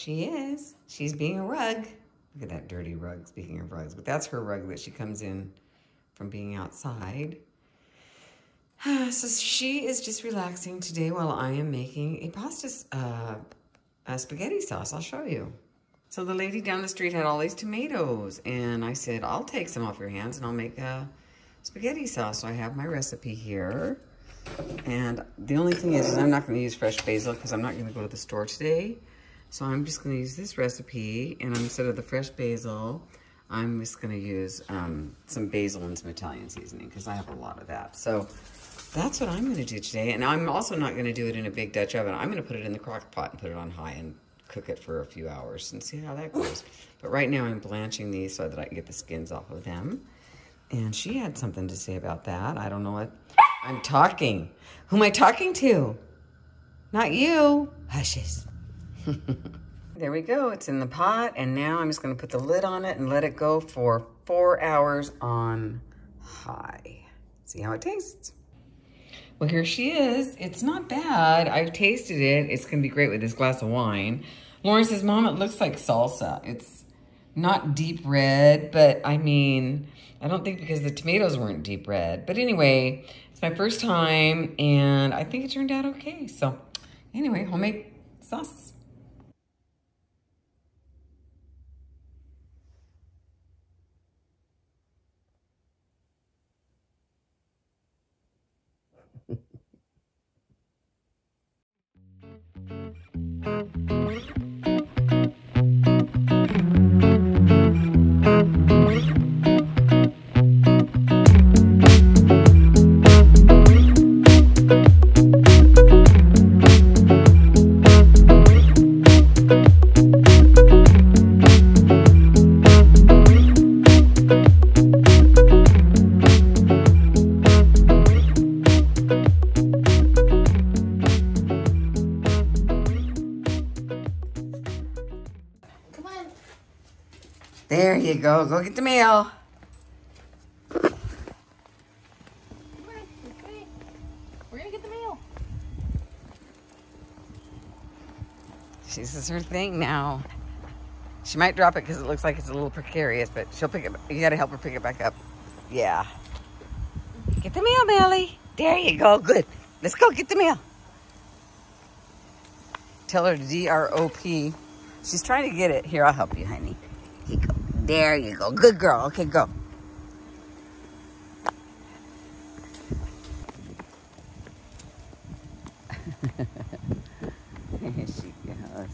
she is. She's being a rug. Look at that dirty rug, speaking of rugs. But that's her rug that she comes in from being outside. So she is just relaxing today while I am making a spaghetti sauce. I'll show you. So the lady down the street had all these tomatoes, and I said, I'll take some off your hands and I'll make a spaghetti sauce. So I have my recipe here. And the only thing is I'm not going to use fresh basil because I'm not going to go to the store today. So I'm just going to use this recipe, and instead of the fresh basil, I'm just going to use some basil and some Italian seasoning because I have a lot of that. So that's what I'm going to do today. And I'm also not going to do it in a big Dutch oven. I'm going to put it in the crock pot and put it on high and cook it for a few hours and see how that goes. But right now I'm blanching these so that I can get the skins off of them. And she had something to say about that. I don't know what. I'm talking. Who am I talking to? Not you. Hushes. There we go. It's in the pot. And now I'm just going to put the lid on it and let it go for 4 hours on high. See how it tastes. Well, here she is. It's not bad. I've tasted it. It's going to be great with this glass of wine. Lauren says, Mom, it looks like salsa. It's not deep red, but I mean, I don't think because the tomatoes weren't deep red. But anyway, it's my first time, and I think it turned out okay. So anyway, homemade sauce. There you go. Go get the meal. Come on. We're going to get the meal. This is her thing now. She might drop it because it looks like it's a little precarious, but she'll pick it. You got to help her pick it back up. Yeah. Get the meal, Melly. There you go. Good. Let's go get the meal. Tell her to DROP. She's trying to get it. Here, I'll help you, honey. Here you go. There you go. Good girl. Okay, go. Here she goes.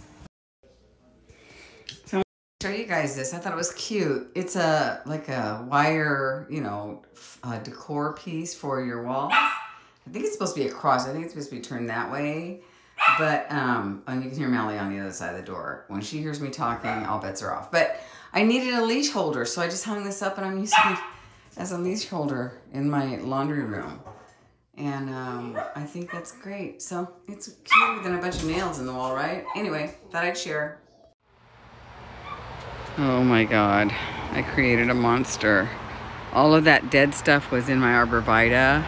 So I'm going to show you guys this. I thought it was cute. It's like a wire, decor piece for your wall. I think it's supposed to be a cross. I think it's supposed to be turned that way. But, and you can hear Melly on the other side of the door. When she hears me talking, all bets are off. But I needed a leash holder, so I just hung this up, and I'm using it as a leash holder in my laundry room. And I think that's great. So it's cuter than a bunch of nails in the wall, right? Anyway, thought I'd share. Oh my God, I created a monster. All of that dead stuff was in my arborvitae,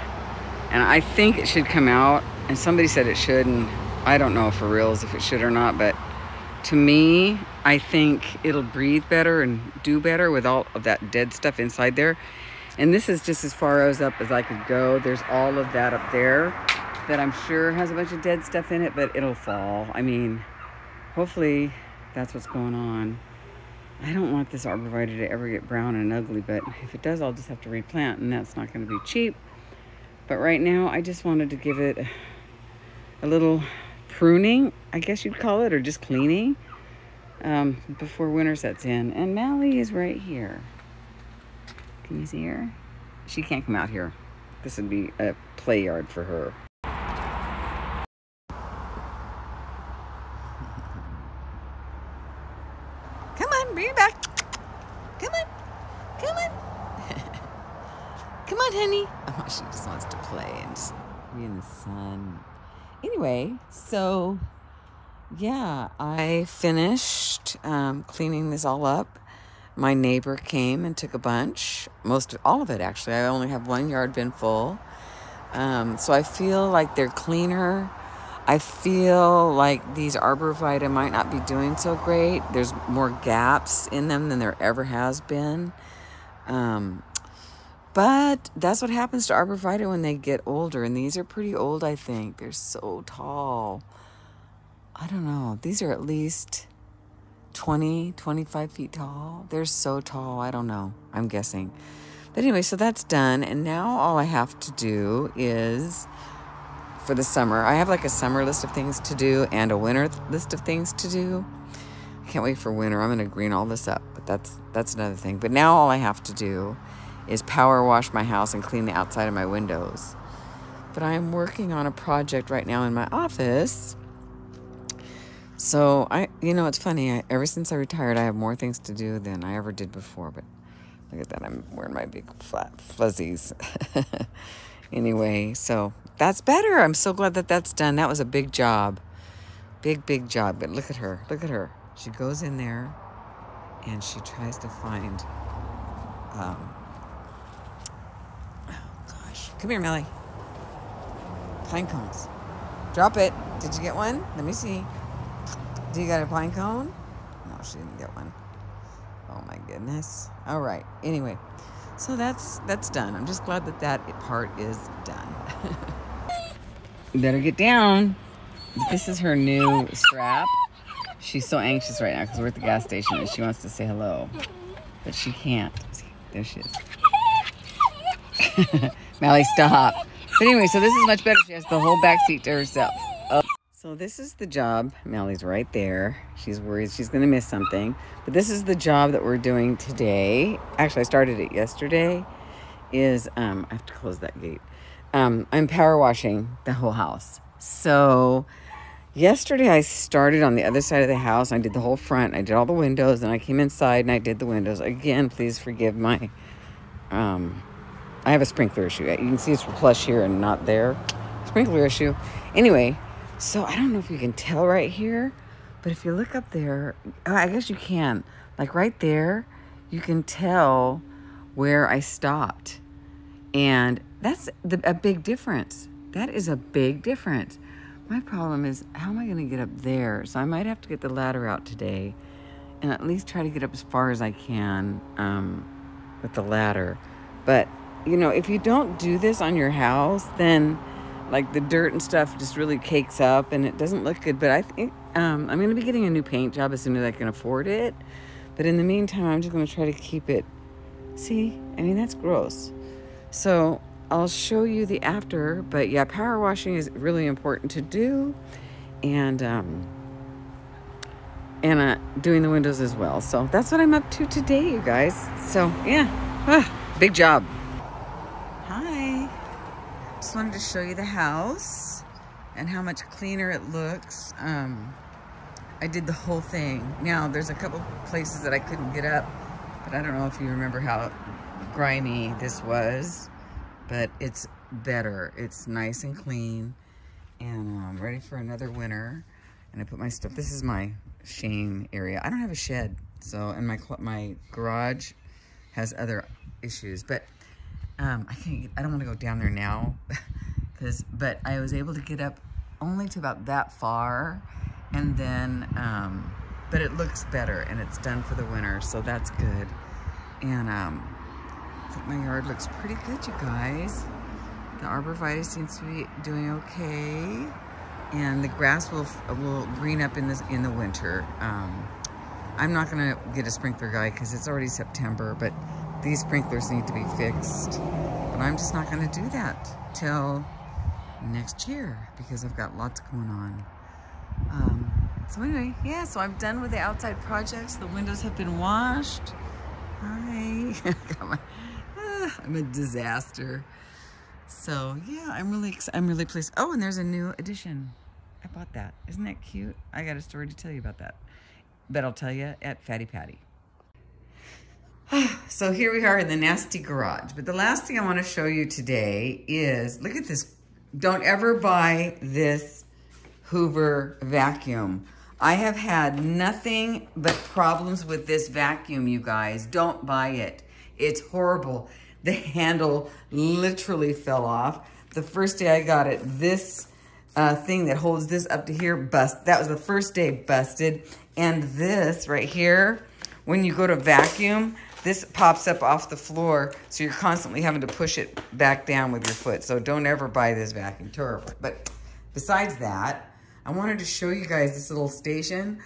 and I think it should come out. And somebody said it should, and I don't know for reals if it should or not, but to me, I think it'll breathe better and do better with all of that dead stuff inside there. And this is just as far up as I could go. There's all of that up there that I'm sure has a bunch of dead stuff in it, but it'll fall. I mean, hopefully that's what's going on. I don't want this arborvitae to ever get brown and ugly, but if it does, I'll just have to replant, and that's not going to be cheap. But right now, I just wanted to give it a little pruning, I guess you'd call it, or just cleaning before winter sets in. And Mally is right here. Can you see her? She can't come out here. This would be a play yard for her. Come on, bring it back. Come on. Come on. Come on, honey. Oh, she just wants to play and just be in the sun. Anyway, so yeah, I finished cleaning this all up. My neighbor came and took a bunch, all of it actually. I only have one yard bin full. So I feel like they're cleaner. I feel like these arborvitae might not be doing so great. There's more gaps in them than there ever has been. But that's what happens to arborvitae when they get older. And these are pretty old, I think. They're so tall. I don't know. These are at least 20, 25 feet tall. They're so tall. I don't know. I'm guessing. But anyway, so that's done. And now all I have to do is, for the summer, I have like a summer list of things to do and a winter list of things to do. I can't wait for winter. I'm going to green all this up. But that's another thing. But now all I have to do is power wash my house and clean the outside of my windows. But I'm working on a project right now in my office. So it's funny. Ever since I retired, I have more things to do than I ever did before. But look at that. I'm wearing my big flat fuzzies. Anyway, so that's better. I'm so glad that that's done. That was a big job. Big job. But look at her. Look at her. She goes in there and she tries to find... oh, gosh. Come here, Millie. Pine cones. Drop it. Did you get one? Let me see. Do you got a pine cone? No, she didn't get one. Oh my goodness. All right. Anyway, so that's done. I'm just glad that part is done. You better get down. This is her new strap. She's so anxious right now because we're at the gas station and she wants to say hello, but she can't. See, there she is. Mally, stop. But anyway, so this is much better. She has the whole back seat to herself. Oh. So this is the job. Mally's right there. She's worried she's going to miss something. But this is the job that we're doing today. Actually, I started it yesterday. I have to close that gate. I'm power washing the whole house. So yesterday I started on the other side of the house. I did the whole front. I did all the windows. And I came inside and I did the windows. Again, please forgive my... I have a sprinkler issue. You can see it's flush here and not there. Sprinkler issue. Anyway... So I don't know if you can tell right here, but if you look up there, I guess you can. Like right there, you can tell where I stopped. And that's a big difference. That is a big difference. My problem is, how am I going to get up there? So I might have to get the ladder out today and at least try to get up as far as I can with the ladder. But, if you don't do this on your house, then... like the dirt and stuff just really cakes up and it doesn't look good. But I think I'm going to be getting a new paint job as soon as I can afford it. But in the meantime, I'm just going to try to keep it. See, that's gross. So I'll show you the after. But yeah, power washing is really important to do. And doing the windows as well. So that's what I'm up to today, you guys. So yeah, big job. Just wanted to show you the house and how much cleaner it looks. I did the whole thing. Now, there's a couple places that I couldn't get up, but I don't know if you remember how grimy this was, but it's better. It's nice and clean, and I'm ready for another winter. And I put my stuff, this is my shame area. I don't have a shed, so, and my garage has other issues, but I don't want to go down there now, but I was able to get up only to about that far, and then, but it looks better, and it's done for the winter, so that's good. And I think my yard looks pretty good, you guys. The arborvitae seems to be doing okay, and the grass will green up in the winter. I'm not gonna get a sprinkler guy because it's already September, but these sprinklers need to be fixed. But I'm just not going to do that till next year because I've got lots going on. So anyway, yeah, so I'm done with the outside projects. The windows have been washed. Hi. I'm a disaster. So yeah, I'm really pleased. Oh, and there's a new addition. I bought that. Isn't that cute? I got a story to tell you about that. But I'll tell you at Fatty Patty. So here we are in the nasty garage. But the last thing I want to show you today is, look at this. Don't ever buy this Hoover vacuum. I have had nothing but problems with this vacuum, you guys. Don't buy it. It's horrible. The handle literally fell off. The first day I got it, this thing that holds this up to here that was the first day busted. And this right here, when you go to vacuum, this pops up off the floor, so you're constantly having to push it back down with your foot. So don't ever buy this vacuum. Terrible. But besides that, I wanted to show you guys this little station.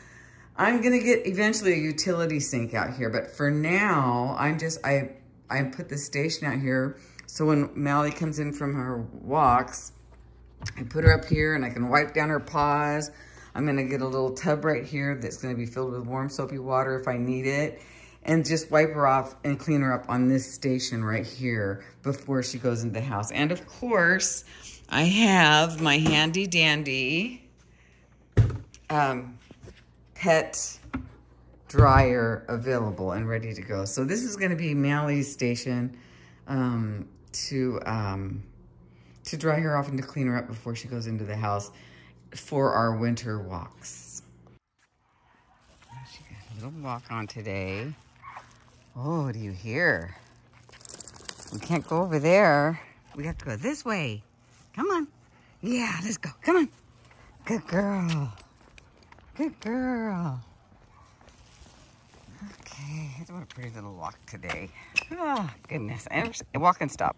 I'm gonna get eventually a utility sink out here, but for now, I put the station out here so when Mally comes in from her walks, I put her up here and I can wipe down her paws. I'm gonna get a little tub right here that's gonna be filled with warm soapy water if I need it, and just wipe her off and clean her up on this station right here before she goes into the house. And of course, I have my handy dandy pet dryer available and ready to go. So this is gonna be Mally's station to dry her off and to clean her up before she goes into the house for our winter walks. She got a little walk on today. Oh, do you hear? We can't go over there. We have to go this way. Come on. Yeah, let's go. Come on. Good girl. Good girl. Okay, what a pretty little walk today. Oh, goodness. Walk and stop.